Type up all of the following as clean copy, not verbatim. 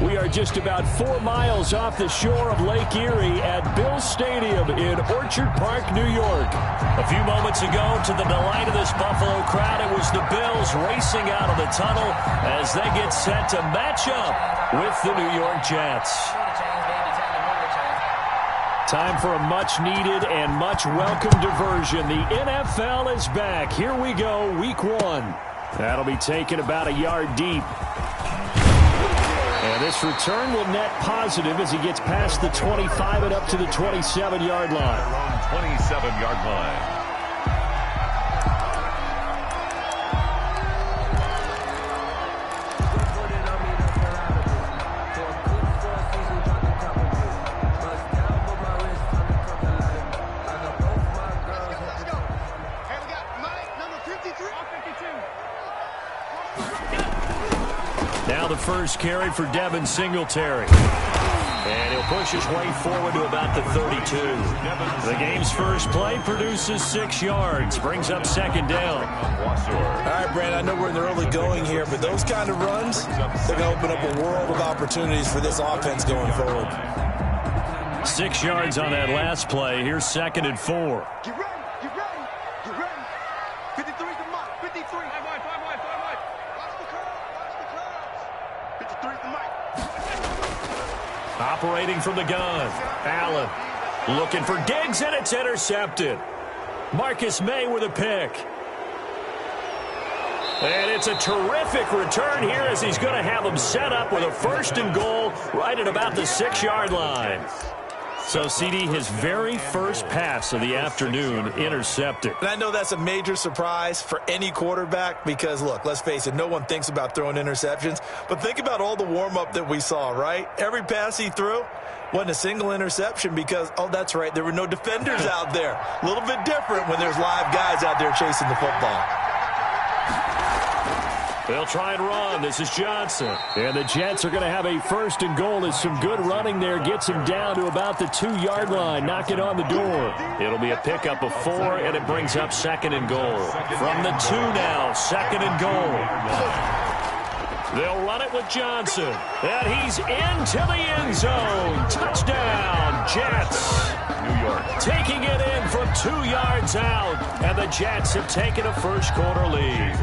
We are just about 4 miles off the shore of Lake Erie at Bill Stadium in Orchard Park, New York. A few moments ago, to the delight of this Buffalo crowd, it was the Bills racing out of the tunnel as they get set to match up with the New York Jets. Time for a much-needed and much-welcome diversion. The NFL is back. Here we go, Week 1. That'll be taken about a yard deep. And this return will net positive as he gets past the 25 and up to the 27-yard line. 27-yard line. Now the first carry for Devin Singletary. And he'll push his way forward to about the 32. The game's first play produces 6 yards. Brings up second down. All right, Brandon, I know we're in the early going here, but those kind of runs, they're going to open up a world of opportunities for this offense going forward. 6 yards on that last play. Here's second and 4. Get ready. Get ready. Get ready. 53 to Mike. 53. 5 wide. 5 wide. 5 wide. Watch the curve. Watch the curves. 53 to Mike. Operating from the gun. Allen looking for Diggs, and it's intercepted. Marcus May with a pick. And it's a terrific return here as he's going to have him set up with a first and goal right at about the 6-yard line. So, CD, his very first pass of the afternoon intercepted. And I know that's a major surprise for any quarterback because, look, let's face it, no one thinks about throwing interceptions. But think about all the warm-up that we saw, right? Every pass he threw wasn't a single interception because, oh, that's right, there were no defenders out there. A little bit different when there's live guys out there chasing the football. They'll try and run. This is Johnson. And the Jets are going to have a first and goal as some good running there gets him down to about the 2-yard line. Knock it on the door. It'll be a pickup of 4, and it brings up second and goal. From the 2 now, second and goal. They'll run it with Johnson. And he's into the end zone. Touchdown, Jets. New York taking it in from 2 yards out. And the Jets have taken a first-quarter lead.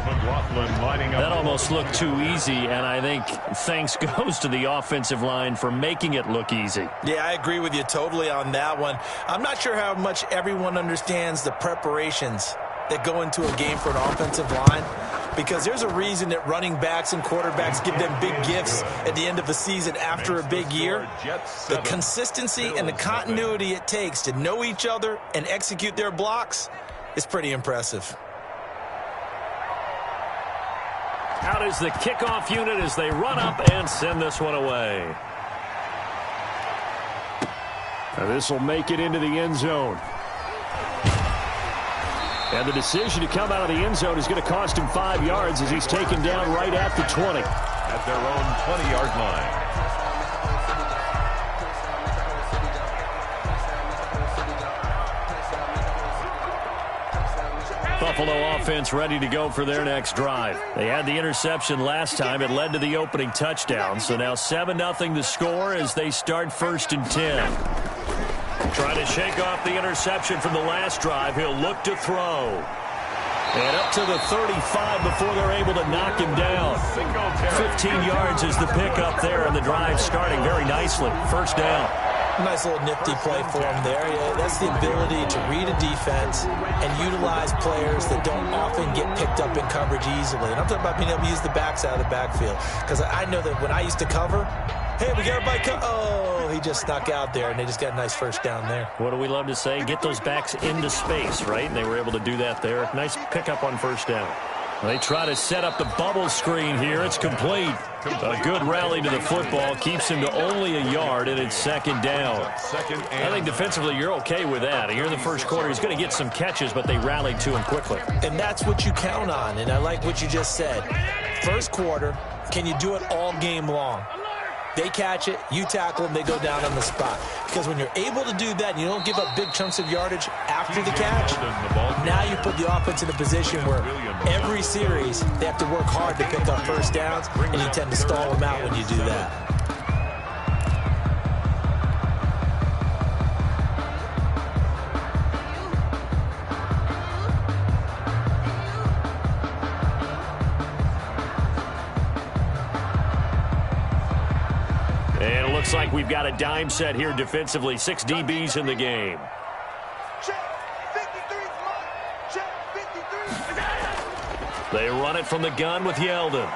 That almost looked too easy, and I think thanks goes to the offensive line for making it look easy. Yeah, I agree with you totally on that one. I'm not sure how much everyone understands the preparations that go into a game for an offensive line, because there's a reason that running backs and quarterbacks give them big gifts at the end of the season after a big year. The consistency and the continuity it takes to know each other and execute their blocks is pretty impressive. Out is the kickoff unit as they run up and send this one away. This will make it into the end zone. And the decision to come out of the end zone is going to cost him 5 yards as he's taken down right at the 20. At their own 20-yard line. Buffalo offense ready to go for their next drive. They had the interception last time. It led to the opening touchdown. So now 7-0 the score as they start first and 10. Trying to shake off the interception from the last drive. He'll look to throw. And up to the 35 before they're able to knock him down. 15 yards is the pickup there, and the drive starting very nicely. First down. Nice little nifty play for him there. Yeah, that's the ability to read a defense and utilize players that don't often get picked up in coverage easily. And I'm talking about being able to use the backs out of the backfield. Because I know that when I used to cover, hey, we got everybody oh, he just snuck out there, and they just got a nice first down there. What do we love to say? Get those backs into space, right? And they were able to do that there. Nice pickup on first down. They try to set up the bubble screen here. It's complete. A good rally to the football keeps him to only a yard, and it's second down. I think defensively you're okay with that. Here in the first quarter, he's going to get some catches, but they rallied to him quickly. And that's what you count on, and I like what you just said. First quarter, can you do it all game long? They catch it, you tackle them, they go down on the spot. Because when you're able to do that and you don't give up big chunks of yardage after the catch, now you put the offense in a position where every series they have to work hard to pick up first downs, and you tend to stall them out when you do that. Looks like we've got a dime set here defensively. 6 DBs in the game. Check. 53 is mine. Check. 53. They run it from the gun with Yeldon.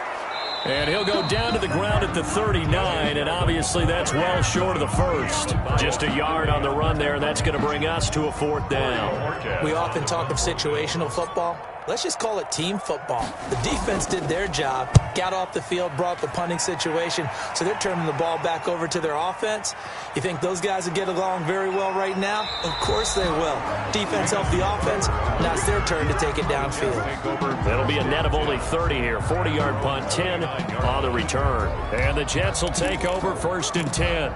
And he'll go down to the ground at the 39, and obviously that's well short of the first. Just a yard on the run there, and that's going to bring us to a 4th down. We often talk of situational football. Let's just call it team football. The defense did their job, got off the field, brought the punting situation, so they're turning the ball back over to their offense. You think those guys will get along very well right now? Of course they will. Defense helped the offense. Now it's their turn to take it downfield. That'll be a net of only 30 here. 40-yard punt, 10 on the return. And the Jets will take over 1st and 10.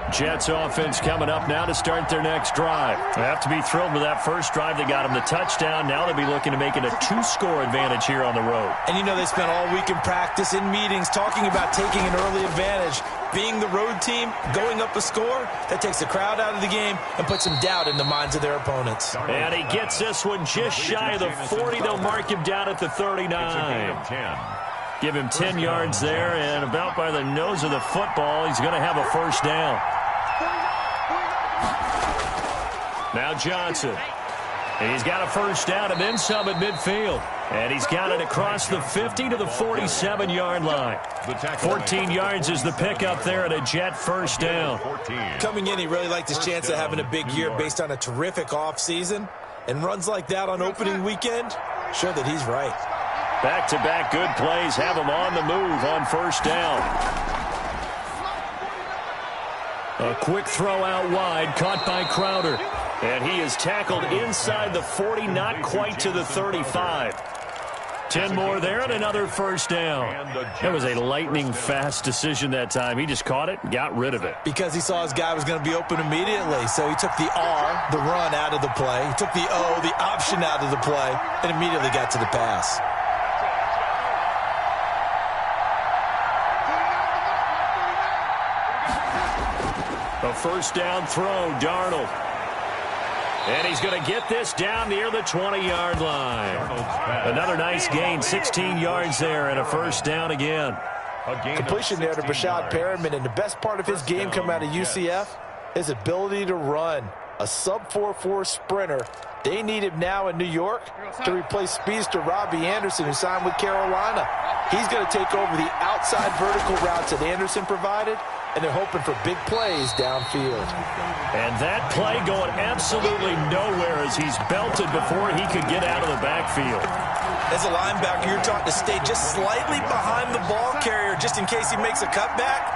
Jets offense coming up now to start their next drive. They have to be thrilled with that first drive. They got them the touchdown. Now they'll be looking to make it a 2-score advantage here on the road. And you know they spent all week in practice, in meetings, talking about taking an early advantage. Being the road team, going up a score, that takes the crowd out of the game and puts some doubt in the minds of their opponents. And he gets this one just shy of the 40. They'll mark him down at the 39. Give him 10 yards there, and about by the nose of the football, he's going to have a 1st down. Now Johnson. And he's got a 1st down and then some at midfield. And he's got it across the 50 to the 47-yard line. 14 yards is the pickup there at a Jet 1st down. Coming in, he really liked his chance of having a big year based on a terrific offseason. And runs like that on opening weekend show that he's right. Back-to-back good plays have him on the move on 1st down. A quick throw out wide, caught by Crowder. And he is tackled inside the 40, not quite to the 35. 10 more there and another 1st down. That was a lightning-fast decision that time. He just caught it and got rid of it. Because he saw his guy was going to be open immediately. So he took the R, the run, out of the play. He took the O, the option, out of the play, and immediately got to the pass. A 1st down throw, Darnold. And he's going to get this down near the 20-yard line. Another nice gain, 16 yards there, and a 1st down again. Completion there to Brashad Perriman, and the best part of his game coming out of UCF, his ability to run. A sub-4.4 sprinter. They need him now in New York to replace speedster Robbie Anderson, who signed with Carolina. He's going to take over the outside vertical routes that Anderson provided, and they're hoping for big plays downfield. And that play going absolutely nowhere as he's belted before he could get out of the backfield. As a linebacker, you're taught to stay just slightly behind the ball carrier just in case he makes a cutback.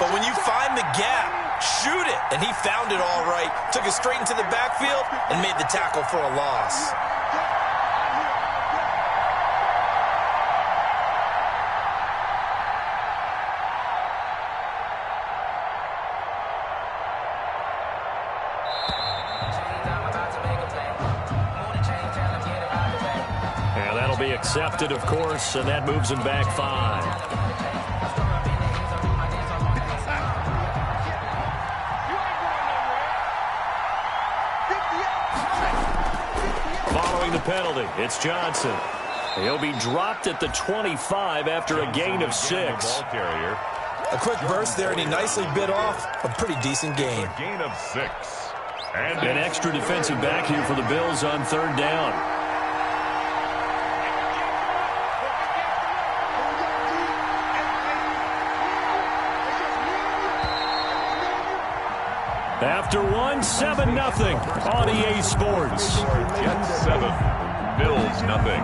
But when you find the gap, shoot it. And he found it all right. Took it straight into the backfield and made the tackle for a loss. And that'll be accepted, of course, and that moves him back 5. Following the penalty, it's Johnson. He'll be dropped at the 25 after a gain of 6. A quick burst there, and he nicely bit off a pretty decent gain. A gain of 6. And an extra defensive back here for the Bills on 3rd down. After 7-0 on EA Sports. Jets 7, Bills nothing.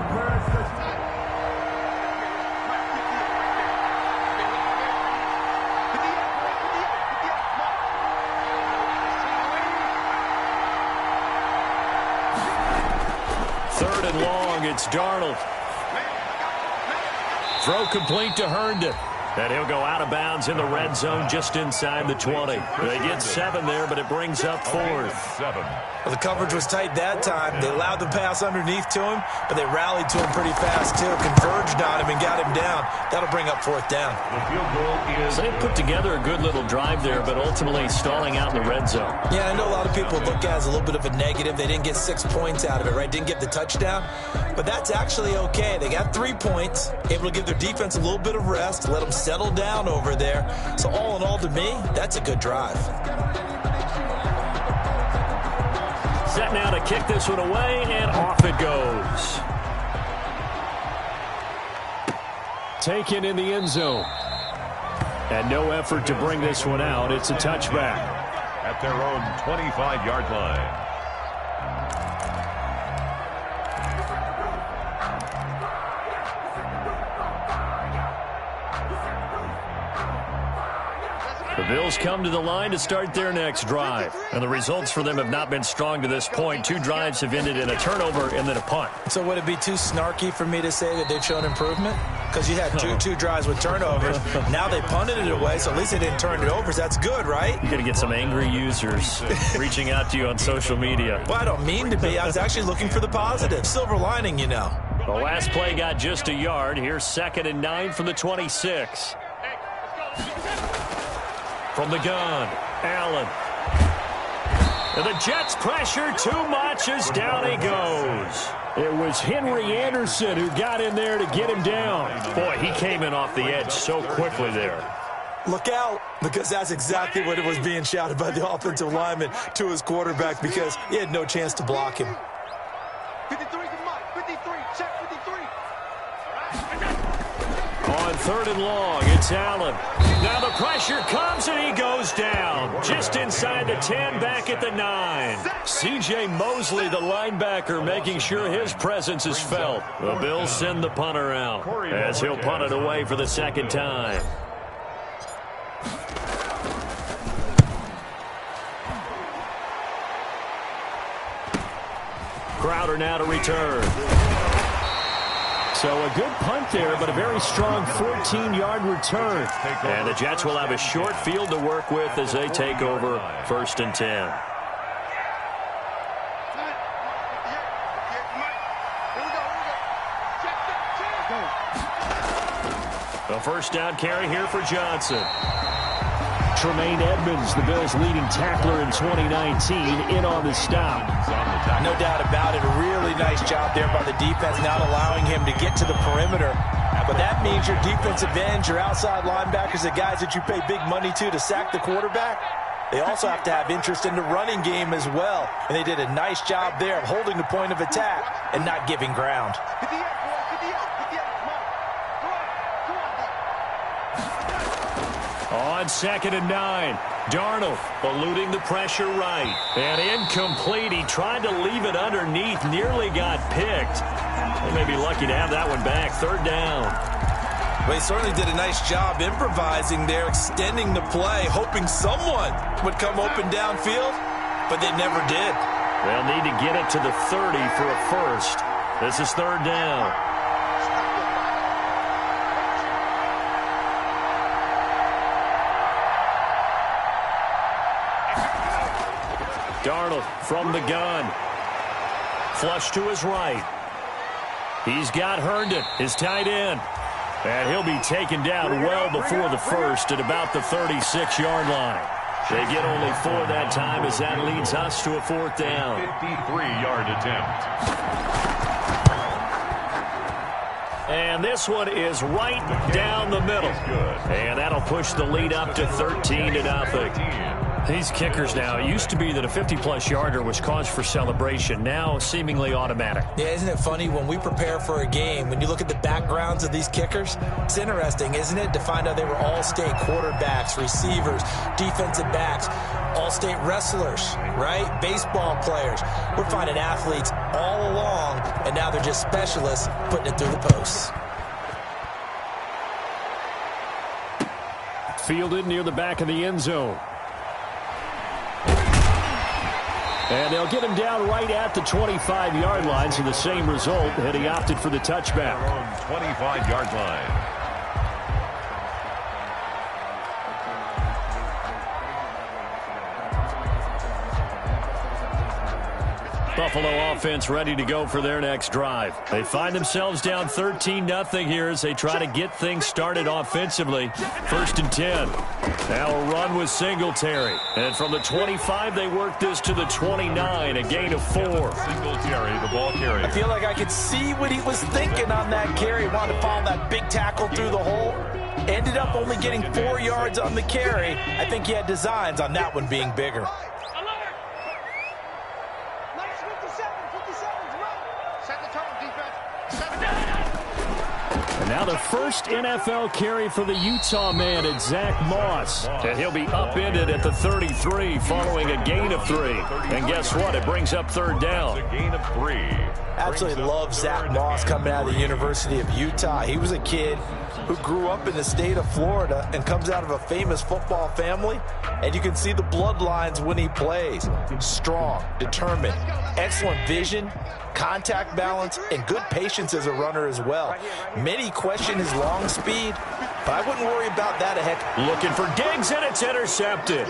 Third and long, it's Darnold. Throw complete to Herndon. And he'll go out of bounds in the red zone just inside the 20. They get 7 there, but it brings up 4th. Well, the coverage was tight that time. They allowed the pass underneath to him, but they rallied to him pretty fast, too. Converged on him and got him down. That'll bring up 4th down. The field goal is... So they put together a good little drive there, but ultimately stalling out in the red zone. Yeah, I know a lot of people look at it as a little bit of a negative. They didn't get 6 points out of it, right? Didn't get the touchdown. But that's actually okay. They got 3 points, able to give their defense a little bit of rest, let them settle down over there. So all in all, to me, that's a good drive. Set now to kick this one away, and off it goes. Taken in the end zone. And no effort to bring this one out. It's a touchback. At their own 25-yard line. The Bills come to the line to start their next drive. And the results for them have not been strong to this point. 2 drives have ended in a turnover and then a punt. So would it be too snarky for me to say that they've shown improvement? Because you had two drives with turnovers. Now they punted it away, so at least they didn't turn it over. So that's good, right? You're going to get some angry users reaching out to you on social media. Well, I don't mean to be. I was actually looking for the positive. Silver lining, you know. The last play got just a yard. Here's 2nd and 9 from the 26. From the gun, Allen. And the Jets pressure too much as down he goes. It was Henry Anderson who got in there to get him down. Boy, he came in off the edge so quickly there. Look out, because that's exactly what it was being shouted by the offensive lineman to his quarterback, because he had no chance to block him. 53 to Mike. 53. Check 53. On 3rd and long, it's Allen. Now the pressure comes and he goes down. Just inside the 10, back at the 9. C.J. Mosley, the linebacker, making sure his presence is felt. The Bills send the punter out as he'll punt it away for the 2nd time. Crowder now to return. So a good punt there, but a very strong 14-yard return. And the Jets will have a short field to work with as they take over 1st and 10. A first down carry here for Johnson. Tremaine Edmonds, the Bills' leading tackler in 2019, in on the stop. No doubt about it. A really nice job there by the defense, not allowing him to get to the perimeter. But that means your defensive ends, your outside linebackers, the guys that you pay big money to sack the quarterback, they also have to have interest in the running game as well. And they did a nice job there of holding the point of attack and not giving ground. On 2nd and 9, Darnold eluding the pressure right. And incomplete. He tried to leave it underneath, nearly got picked. They may be lucky to have that one back. 3rd down. Well, he certainly did a nice job improvising there, extending the play, hoping someone would come open downfield, but they never did. They'll need to get it to the 30 for a first. This is 3rd down. Darnold from the gun. Flush to his right. He's got Herndon, his tight end. And he'll be taken down well before the first at about the 36-yard line. They get only 4 that time as that leads us to a 4th down. 53-yard attempt. And this one is right down the middle. And that'll push the lead up to 13-0. These kickers now, it used to be that a 50-plus yarder was cause for celebration. Now, seemingly automatic. Yeah, isn't it funny when we prepare for a game, when you look at the backgrounds of these kickers, it's interesting, isn't it, to find out they were all-state quarterbacks, receivers, defensive backs, all-state wrestlers, right? Baseball players. We're finding athletes all along, and now they're just specialists putting it through the posts. Fielded near the back of the end zone. And they'll get him down right at the 25-yard line, so the same result, and he opted for the touchback. 25-yard line. Buffalo offense ready to go for their next drive. They find themselves down 13-0 here as they try to get things started offensively. 1st and 10. Now a run with Singletary. And from the 25, they work this to the 29, a gain of 4. Singletary, the ball carrier. I feel like I could see what he was thinking on that carry. Wanted to follow that big tackle through the hole. Ended up only getting 4 yards on the carry. I think he had designs on that one being bigger. And now the first NFL carry for the Utah man, it's Zach Moss. And he'll be upended at the 33 following a gain of 3. And guess what? It brings up third down. A gain of 3. Absolutely love Zach Moss coming out of the University of Utah. He was a kid who grew up in the state of Florida and comes out of a famous football family. And you can see the bloodlines when he plays. Strong, determined, excellent vision, contact balance, and good patience as a runner as well. Many question his long speed, but I wouldn't worry about that a heck. Looking for Diggs, and it's intercepted.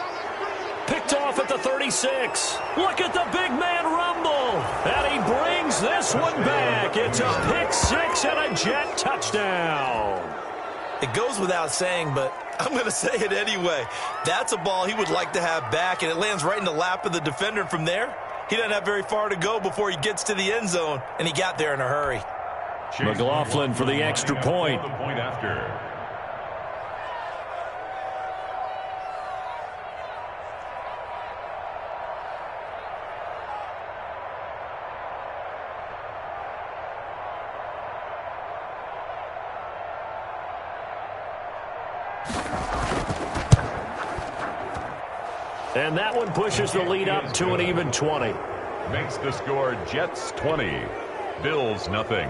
Picked off at the 36. Look at the big man rumble. And he brings this one back. It's a pick 6 and a Jet touchdown. It goes without saying, but I'm going to say it anyway. That's a ball he would like to have back, and it lands right in the lap of the defender from there. He doesn't have very far to go before he gets to the end zone, and he got there in a hurry. McLaughlin for the extra point. The point after. And that one pushes the lead up to an even 20. Makes the score Jets 20, Bills nothing.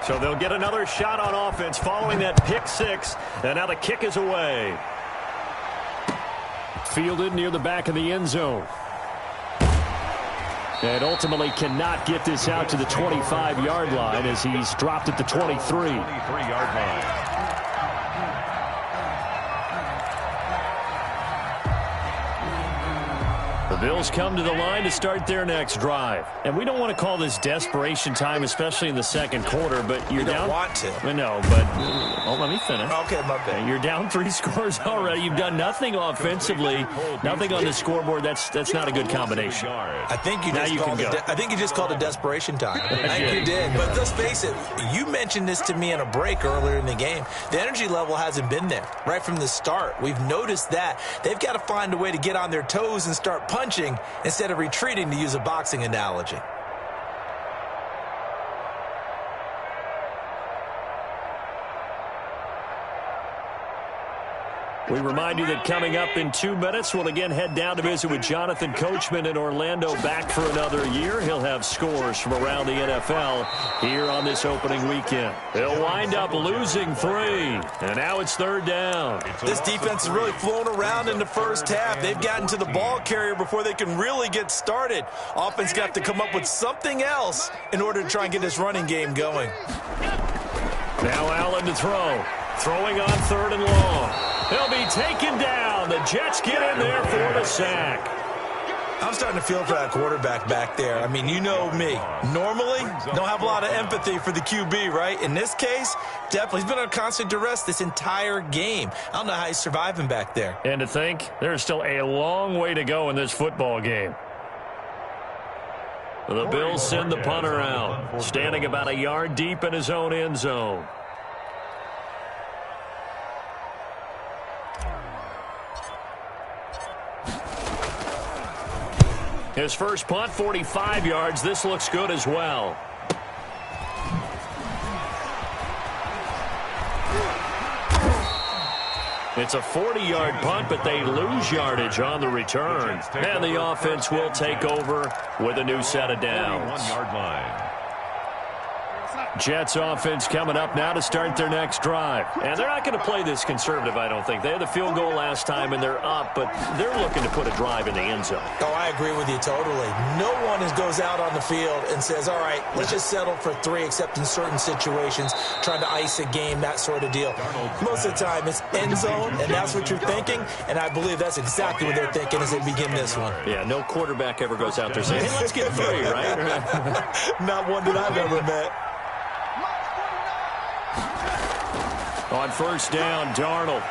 So they'll get another shot on offense following that pick 6. And now the kick is away. Fielded near the back of the end zone. And ultimately cannot get this out to the 25-yard line as he's dropped at the 23. 23-yard line. The Bills come to the line to start their next drive. And we don't want to call this desperation time, especially in the second quarter, but you're down. You don't want to. I know, but let me finish. Okay, my bad. You're down 3 scores already. You've done nothing offensively, nothing on the scoreboard. That's not a good combination. I think you just called it desperation time. I think you did. But let's face it, you mentioned this to me in a break earlier in the game. The energy level hasn't been there right from the start. We've noticed that. They've got to find a way to get on their toes and start punching instead of retreating, to use a boxing analogy. We remind you that coming up in 2 minutes, we'll again head down to visit with Jonathan Coachman in Orlando, back for another year. He'll have scores from around the NFL here on this opening weekend. They'll wind up losing 3, and now it's third down. This defense is really flown around in the first half. They've gotten to the ball carrier before they can really get started. Offense got to come up with something else in order to try and get this running game going. Now Allen to throw. Throwing on 3rd and long. He'll be taken down. The Jets get in there for the sack. I'm starting to feel for that quarterback back there. I mean, you know me. Normally, don't have a lot of empathy for the QB, right? In this case, definitely. He's been under constant duress this entire game. I don't know how he's surviving back there. And to think, there's still a long way to go in this football game. The Bills send the punter out, standing about a yard deep in his own end zone. His first punt, 45 yards. This looks good as well. It's a 40-yard punt, but they lose yardage on the return. And the offense will take over with a new set of downs. 1-yard line. Jets offense coming up now to start their next drive. And they're not going to play this conservative, I don't think. They had the field goal last time, and they're up, but they're looking to put a drive in the end zone. Oh, I agree with you totally. No one goes out on the field and says, all right, let's just settle for 3, except in certain situations, trying to ice a game, that sort of deal. Most of the time, it's end zone, and that's what you're thinking, and I believe that's exactly what they're thinking as they begin this one. Yeah, no quarterback ever goes out there saying, hey, let's get 3, right? Not one that I've ever met. On first down, Darnold.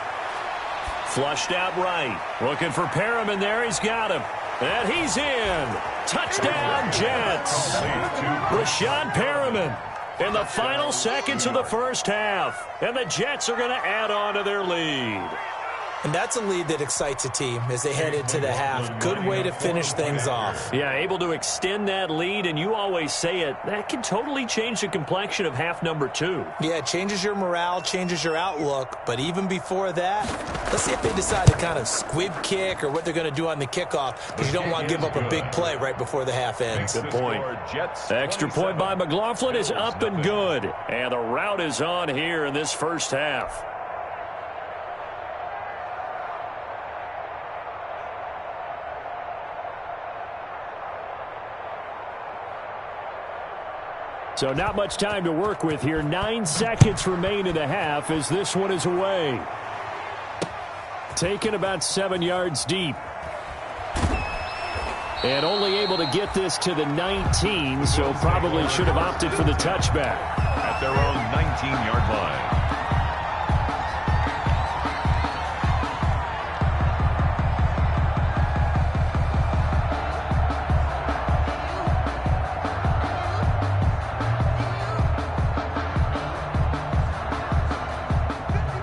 Flushed out right. Looking for Perriman there. He's got him. And he's in. Touchdown, Jets. Rashad Perriman in the final seconds of the first half. And the Jets are going to add on to their lead. And that's a lead that excites a team as they head into the half. Good way to finish things off. Yeah, able to extend that lead, and you always say it, that can totally change the complexion of half number 2. Yeah, it changes your morale, changes your outlook. But even before that, let's see if they decide to kind of squib kick or what they're going to do on the kickoff, because you don't want to give up a big play right before the half ends. Good point. Extra point by McLaughlin is up and good. And the route is on here in this first half. So not much time to work with here. 9 seconds remain in the half as this one is away. Taken about 7 yards deep. And only able to get this to the 19, so probably should have opted for the touchback. At their own 19-yard line.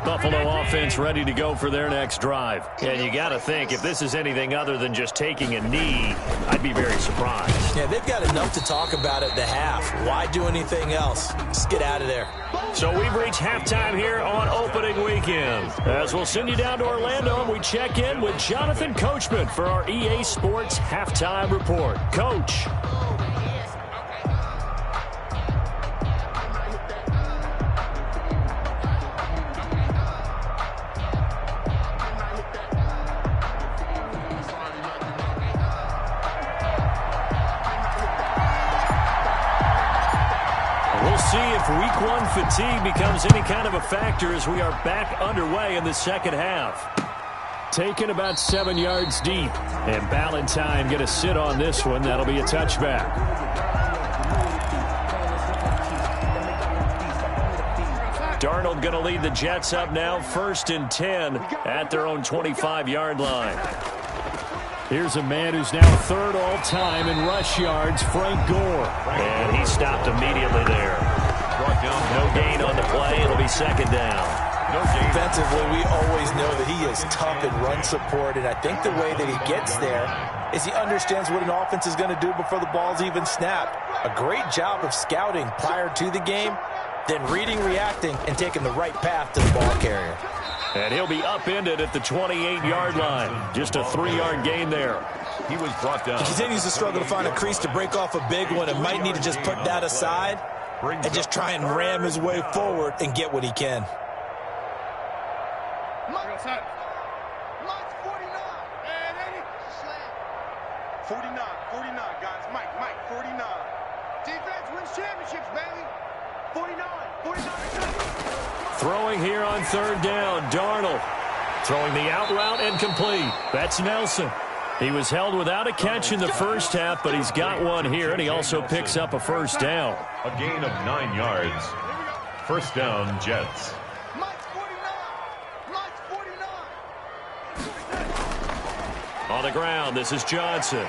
Buffalo offense ready to go for their next drive. And you got to think, if this is anything other than just taking a knee, I'd be very surprised. Yeah, they've got enough to talk about at the half. Why do anything else? Just get out of there. So we've reached halftime here on opening weekend. As we'll send you down to Orlando, and we check in with Jonathan Coachman for our EA Sports Halftime Report. Coach. See if week 1 fatigue becomes any kind of a factor as we are back underway in the second half. Taken about 7 yards deep. And Ballantyne going to sit on this one. That'll be a touchback. Darnold going to lead the Jets up now, 1st and 10 at their own 25-yard line. Here's a man who's now 3rd all-time in rush yards, Frank Gore. And he stopped immediately there. No gain on the play. It'll be 2nd down. Defensively, we always know that he is tough in run support, and I think the way that he gets there is he understands what an offense is going to do before the ball's even snapped. A great job of scouting prior to the game, then reading, reacting, and taking the right path to the ball carrier. And he'll be upended at the 28-yard line. Just a 3-yard gain there. He was brought down. He continues to struggle to find a crease to break off a big one and might need to just put that aside and just try and ram his way forward and get what he can. Mike's 49. 49, guys. Mike, 49. Defense wins championships, baby. 49. Throwing here on 3rd down, Darnold. Throwing the out route and complete. That's Nelson. He was held without a catch in the first half, but he's got one here, and he also picks up a 1st down. A gain of 9 yards. 1st down, Jets. Mike's 49. On the ground, this is Johnson.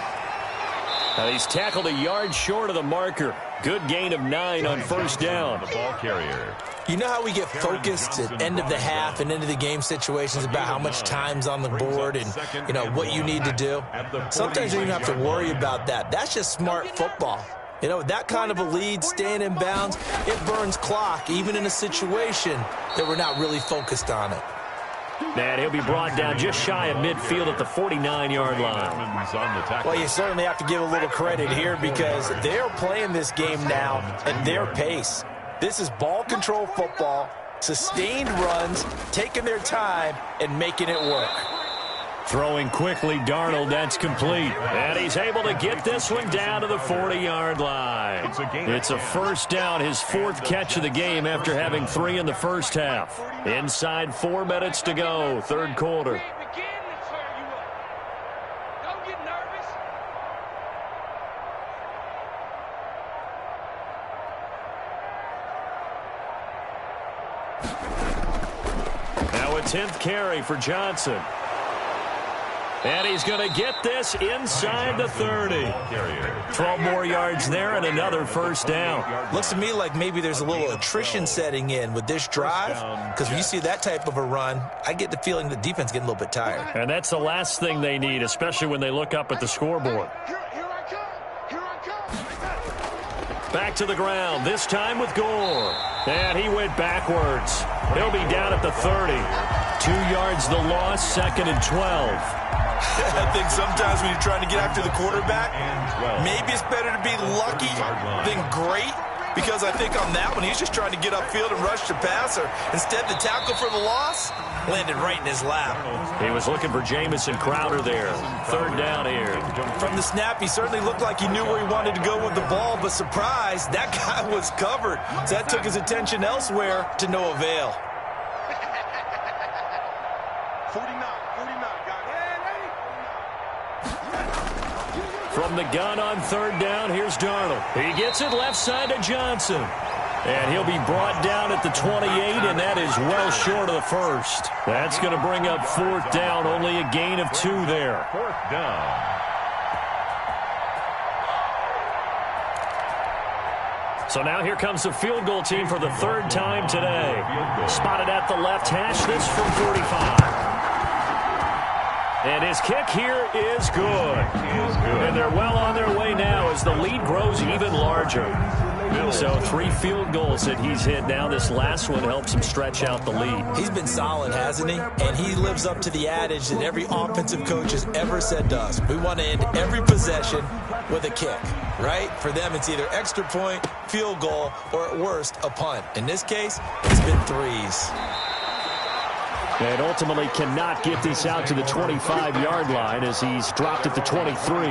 Now he's tackled a yard short of the marker. Good gain of 9 on 1st down. The ball carrier. You know how we get focused at end of the half and into the game situations about how much time's on the board and, you know, what you need to do? Sometimes you don't have to worry about that. That's just smart football. You know, that kind of a lead, staying in bounds, it burns clock, even in a situation that we're not really focused on it. And he'll be brought down just shy of midfield at the 49-yard line. Well, you certainly have to give a little credit here because they're playing this game now at their pace. This is ball control football, sustained runs, taking their time, and making it work. Throwing quickly, Darnold, that's complete. And he's able to get this one down to the 40-yard line. It's a 1st down, his 4th catch of the game after having 3 in the first half. Inside 4 minutes to go, 3rd quarter. Now a 10th carry for Johnson. And he's going to get this inside the 30. 12 more yards there and another first down. Looks to me like maybe there's a little attrition setting in with this drive, because when you see that type of a run, I get the feeling the defense getting a little bit tired. And that's the last thing they need, especially when they look up at the scoreboard. Back to the ground, this time with Gore. And he went backwards. He'll be down at the 30. 2 yards the loss, 2nd and 12. I think sometimes when you're trying to get after the quarterback, maybe it's better to be lucky than great, because I think on that one, he's just trying to get upfield and rush the passer. Instead, the tackle for the loss landed right in his lap. He was looking for Jamison Crowder there. 3rd down here. From the snap, he certainly looked like he knew where he wanted to go with the ball, but surprise, that guy was covered. So that took his attention elsewhere to no avail. 49, guys. From the gun on 3rd down, here's Darnold. He gets it left side to Johnson. And he'll be brought down at the 28, and that is well short of the first. That's going to bring up 4th down, only a gain of 2 there. 4th down. So now here comes the field goal team for the 3rd time today. Spotted at the left hash, this from 45. And his kick here is good. And they're well on their way now as the lead grows even larger. So 3 field goals that he's hit now. This last one helps him stretch out the lead. He's been solid, hasn't he? And he lives up to the adage that every offensive coach has ever said to us. We want to end every possession with a kick, right? For them, it's either extra point, field goal, or at worst, a punt. In this case, it's been 3s. And ultimately cannot get this out to the 25-yard line as he's dropped at the 23.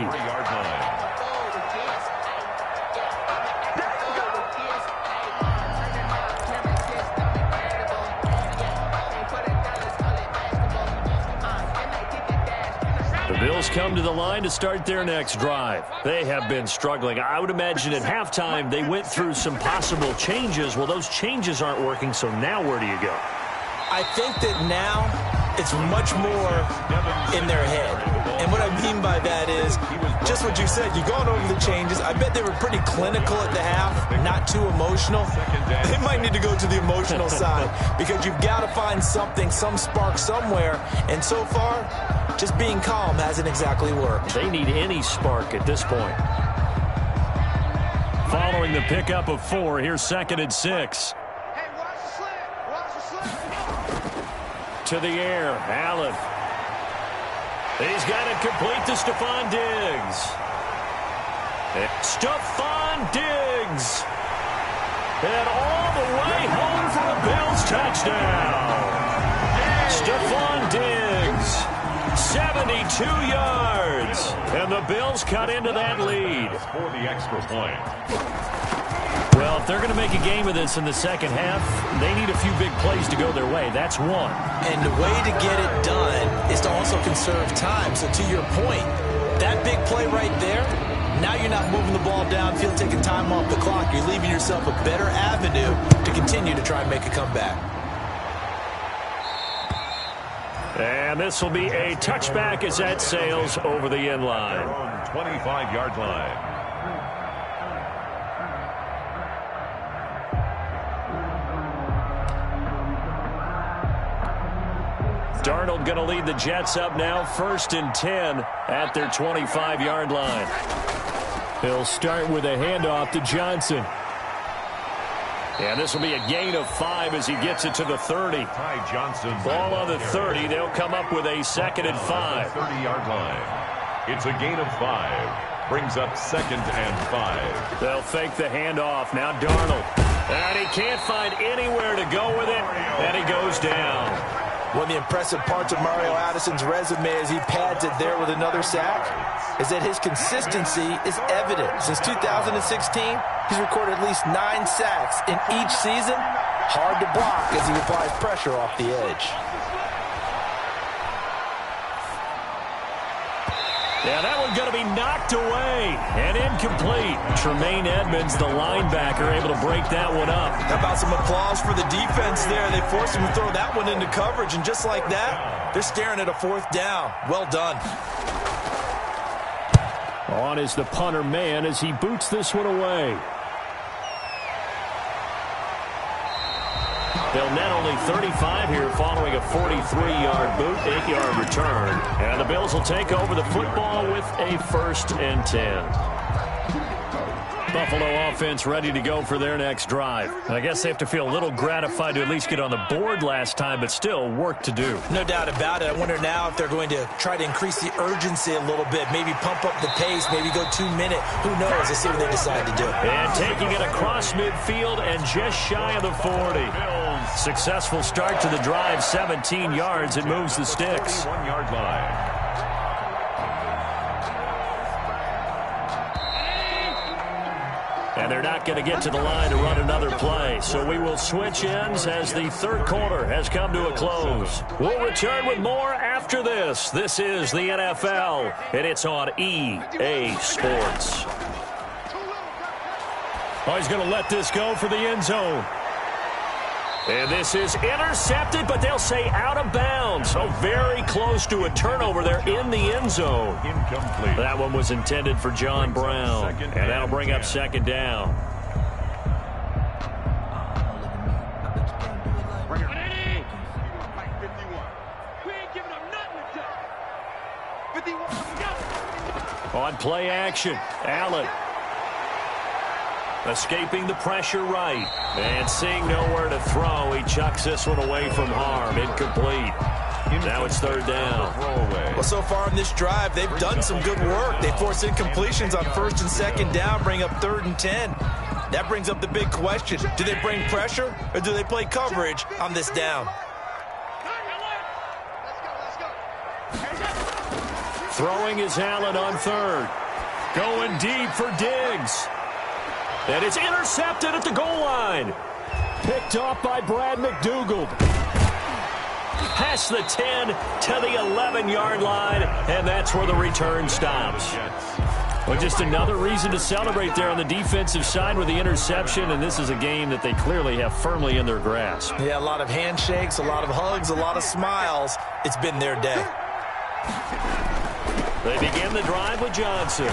The Bills come to the line to start their next drive. They have been struggling. I would imagine at halftime they went through some possible changes. Well, those changes aren't working, so now where do you go? I think that now it's much more in their head. And what I mean by that is just what you said. You're going over the changes. I bet they were pretty clinical at the half, not too emotional. They might need to go to the emotional side because you've got to find something, some spark somewhere. And so far, just being calm hasn't exactly worked. They need any spark at this point. Following the pickup of 4, here's 2nd and 6. To the air, Allen. He's got it complete to Stephon Diggs. Stephon Diggs. And all the way home for a Bills touchdown. Stephon Diggs. 72 yards. And the Bills cut into that lead. For the extra point. Well, if they're going to make a game of this in the second half, they need a few big plays to go their way. That's one. And the way to get it done is to also conserve time. So to your point, that big play right there, now you're not moving the ball downfield, taking time off the clock. You're leaving yourself a better avenue to continue to try and make a comeback. And this will be a touchback as that sails over the end line. 25-yard line. Darnold going to lead the Jets up now, 1st and 10 at their 25-yard line. He'll start with a handoff to Johnson. And this will be a gain of 5 as he gets it to the 30. Ty Johnson. Ball on the 30. They'll come up with a 2nd and 5. 30-yard line. It's a gain of 5. Brings up 2nd and 5. They'll fake the handoff. Now Darnold. And he can't find anywhere to go with it. And he goes down. One of the impressive parts of Mario Addison's resume as he pads it there with another sack is that his consistency is evident. Since 2016, he's recorded at least 9 sacks in each season. Hard to block as he applies pressure off the edge. Yeah, that one's going to be knocked away and incomplete. Tremaine Edmonds, the linebacker, able to break that one up. How about some applause for the defense there? They forced him to throw that one into coverage, and just like that, they're staring at a 4th down. Well done. On is the punter man as he boots this one away. They'll net only 35 here following a 43-yard boot, 8-yard return. And the Bills will take over the football with a 1st and 10. Buffalo offense ready to go for their next drive. I guess they have to feel a little gratified to at least get on the board last time, but still work to do. No doubt about it. I wonder now if they're going to try to increase the urgency a little bit, maybe pump up the pace, maybe go 2-minute. Who knows? Let's see what they decide to do. And taking it across midfield and just shy of the 40. Successful start to the drive, 17 yards. It moves the sticks. 1-yard line. And they're not going to get to the line to run another play. So we will switch ends as the 3rd quarter has come to a close. We'll return with more after this. This is the NFL, and it's on EA Sports. Oh, he's going to let this go for the end zone. And this is intercepted, but they'll say out of bounds. So very close to a turnover there in the end zone. Incomplete. That one was intended for John Brown. And that'll bring up 2nd down. On play action, Allen. Escaping the pressure right. And seeing nowhere to throw, he chucks this one away from harm. Incomplete. Now it's 3rd down. Well, so far in this drive, they've done some good work. They force incompletions on 1st and 2nd down, bring up 3rd and 10. That brings up the big question. Do they bring pressure or do they play coverage on this down? Throwing is Allen on 3rd. Going deep for Diggs. And it's intercepted at the goal line. Picked off by Brad McDougald. Past the 10 to the 11-yard line, and that's where the return stops. Well, just another reason to celebrate there on the defensive side with the interception, and this is a game that they clearly have firmly in their grasp. Yeah, a lot of handshakes, a lot of hugs, a lot of smiles. It's been their day. They begin the drive with Johnson.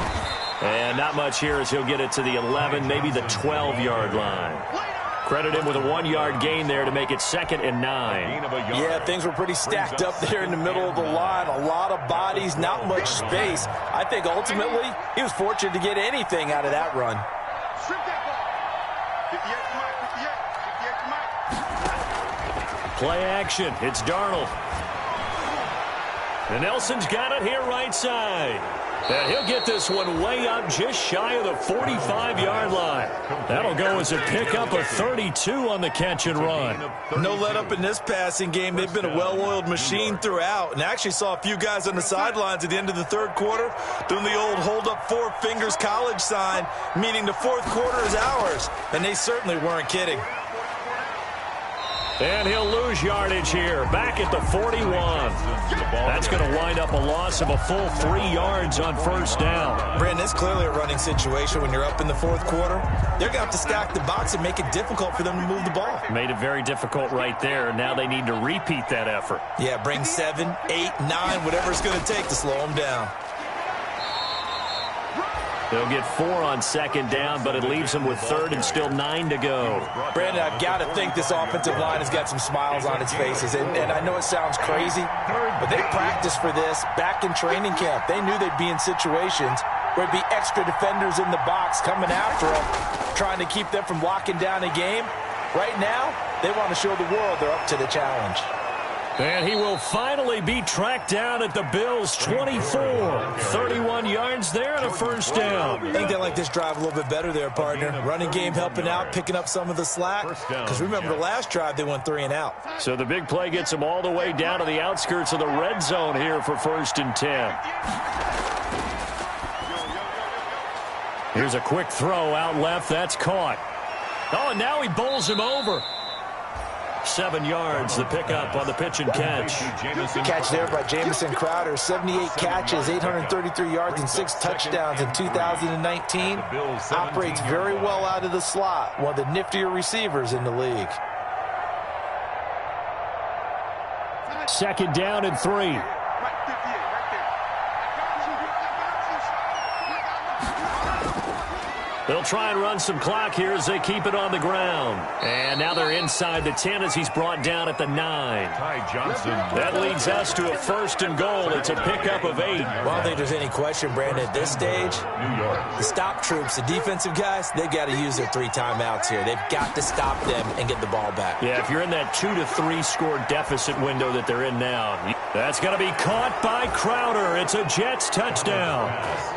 And not much here as he'll get it to the 11, maybe the 12-yard line. Credit him with a 1-yard gain there to make it 2nd and 9. Yeah, things were pretty stacked up there in the middle of the line. A lot of bodies, not much space. I think ultimately he was fortunate to get anything out of that run. Play action. It's Darnold. And Nelson's got it here right side. And he'll get this one way up just shy of the 45-yard line. That'll go as a pickup of 32 on the catch and run. No let up in this passing game. They've been a well-oiled machine throughout. And actually saw a few guys on the sidelines at the end of the 3rd quarter doing the old hold up 4 fingers college sign, meaning the 4th quarter is ours. And they certainly weren't kidding. And he'll lose yardage here, back at the 41. That's going to wind up a loss of a full 3 yards on 1st down. Brandon, it's clearly a running situation when you're up in the 4th quarter. They're going to have to stack the box and make it difficult for them to move the ball. Made it very difficult right there. Now they need to repeat that effort. Yeah, bring 7, 8, 9, whatever it's going to take to slow them down. They'll get 4 on 2nd down, but it leaves them with 3rd and still 9 to go. Brandon, I've got to think this offensive line has got some smiles on its faces. And I know it sounds crazy, but they practiced for this back in training camp. They knew they'd be in situations where there'd be extra defenders in the box coming after them, trying to keep them from locking down a game. Right now, they want to show the world they're up to the challenge. And he will finally be tracked down at the Bills' 24. 31 yards there and a 1st down. I think they like this drive a little bit better there, partner. Running game helping out, picking up some of the slack. Because remember, the last drive, they went 3 and out. So the big play gets them all the way down to the outskirts of the red zone here for 1st and 10. Here's a quick throw out left. That's caught. Oh, and now he bowls him over. 7 yards, the pickup on the pitch and catch. Catch there by Jamison Crowder. 78 catches, 833 yards, and 6 touchdowns in 2019. Operates very well out of the slot. One of the niftier receivers in the league. 2nd down and 3. They'll try and run some clock here as they keep it on the ground. And now they're inside the 10 as he's brought down at the 9. Ty Johnson. That leads us to a 1st and goal. It's a pickup of 8. Well, I don't think there's any question, Brandon, at this stage, New York. the stop troops, the defensive guys, they've got to use their 3 timeouts here. They've got to stop them and get the ball back. Yeah, if you're in that 2 to 3 score deficit window that they're in now, that's going to be caught by Crowder. It's a Jets touchdown.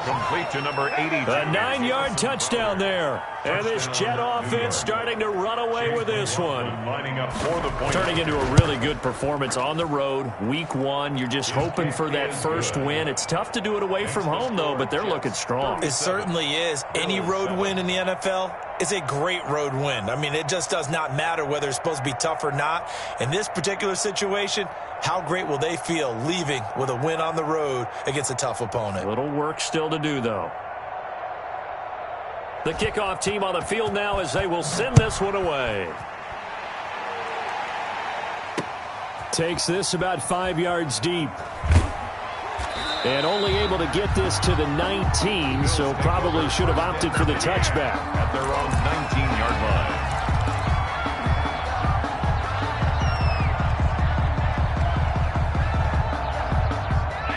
Complete to number 80. A 9-yard touchdown there. And this Jet offense starting to run away with this one. Lining up for the point. Turning into a really good performance on the road. Week 1, you're just hoping for that first win. It's tough to do it away from home, though, but they're looking strong. It certainly is. Any road win in the NFL is a great road win. I mean, it just does not matter whether it's supposed to be tough or not. In this particular situation, how great will they feel leaving with a win on the road against a tough opponent? A little work still to do, though. The kickoff team on the field now as they will send this one away. Takes this about 5 yards deep. And only able to get this to the 19, so probably should have opted for the touchback. At their own 19-yard line.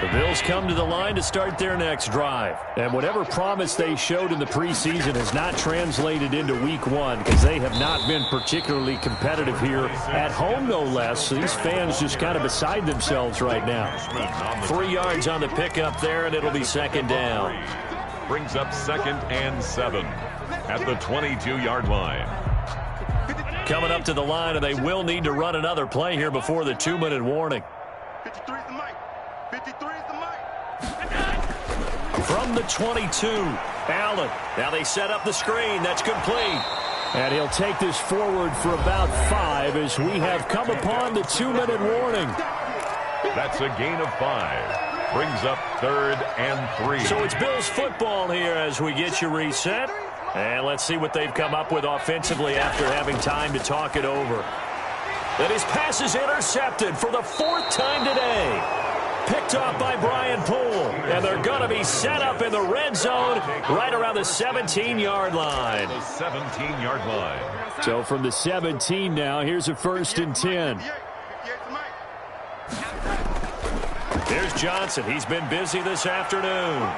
The Bills come to the line to start their next drive. And whatever promise they showed in the preseason has not translated into week 1 because they have not been particularly competitive here at home, no less. So these fans just kind of beside themselves right now. 3 yards on the pickup there, and it'll be 2nd down. Brings up 2nd and 7 at the 22-yard line. Coming up to the line, and they will need to run another play here before the 2-minute warning. 53 is the mic. 53 is the mic. From the 22, Allen. Now they set up the screen. That's complete. And he'll take this forward for about 5 as we have come upon the 2-minute warning. That's a gain of 5. Brings up 3rd and 3. So it's Bills football here as we get you reset. And let's see what they've come up with offensively after having time to talk it over. And his pass is intercepted for the 4th time today. Picked off by Brian Poole. And they're going to be set up in the red zone right around the 17-yard line. The 17-yard line. So from the 17 now, here's a 1st and 10. Here's Johnson. He's been busy this afternoon.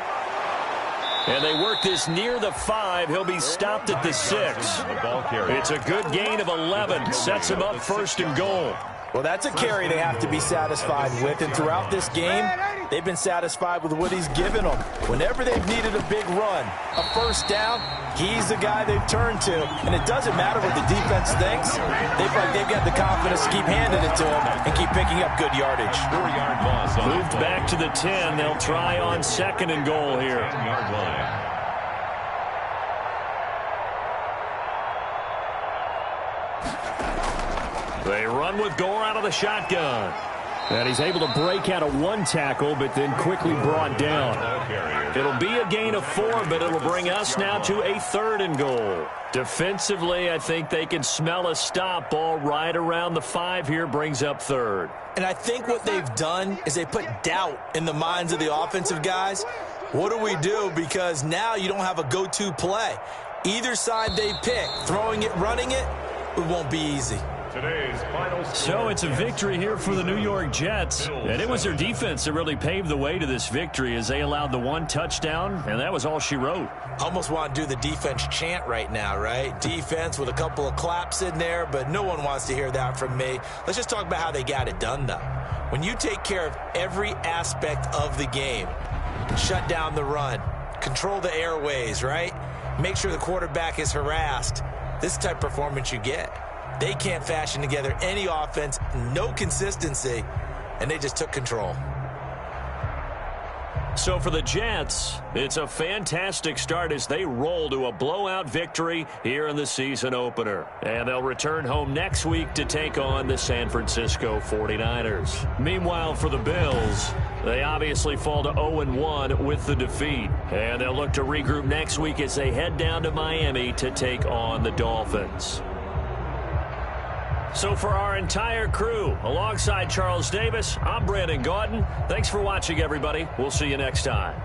And they work this near the 5. He'll be stopped at the 6. It's a good gain of 11. Sets him up 1st and goal. Well, that's a carry they have to be satisfied with. And throughout this game, they've been satisfied with what he's given them. Whenever they've needed a big run, a 1st down, he's the guy they've turned to. And it doesn't matter what the defense thinks. They feel like they've got the confidence to keep handing it to him and keep picking up good yardage. 4-yard loss. Moved back to the 10. They'll try on 2nd and goal here. 10-yard line. They run with Gore out of the shotgun. And he's able to break out of 1 tackle, but then quickly brought down. It'll be a gain of 4, but it'll bring us now to a 3rd and goal. Defensively, I think they can smell a stop. Ball right around the 5 here, brings up 3rd. And I think what they've done is they put doubt in the minds of the offensive guys. What do we do? Because now you don't have a go-to play. Either side they pick, throwing it, running it, it won't be easy. Today's final score. So it's a victory here for the New York Jets. And it was their defense that really paved the way to this victory as they allowed the 1 touchdown, and that was all she wrote. Almost want to do the defense chant right now, right? Defense with a couple of claps in there, but no one wants to hear that from me. Let's just talk about how they got it done, though. When you take care of every aspect of the game, shut down the run, control the airways, right? Make sure the quarterback is harassed. This type of performance you get. They can't fashion together any offense, no consistency, and they just took control. So for the Jets, it's a fantastic start as they roll to a blowout victory here in the season opener. And they'll return home next week to take on the San Francisco 49ers. Meanwhile, for the Bills, they obviously fall to 0-1 with the defeat. And they'll look to regroup next week as they head down to Miami to take on the Dolphins. So for our entire crew, alongside Charles Davis, I'm Brandon Gaudin. Thanks for watching, everybody. We'll see you next time.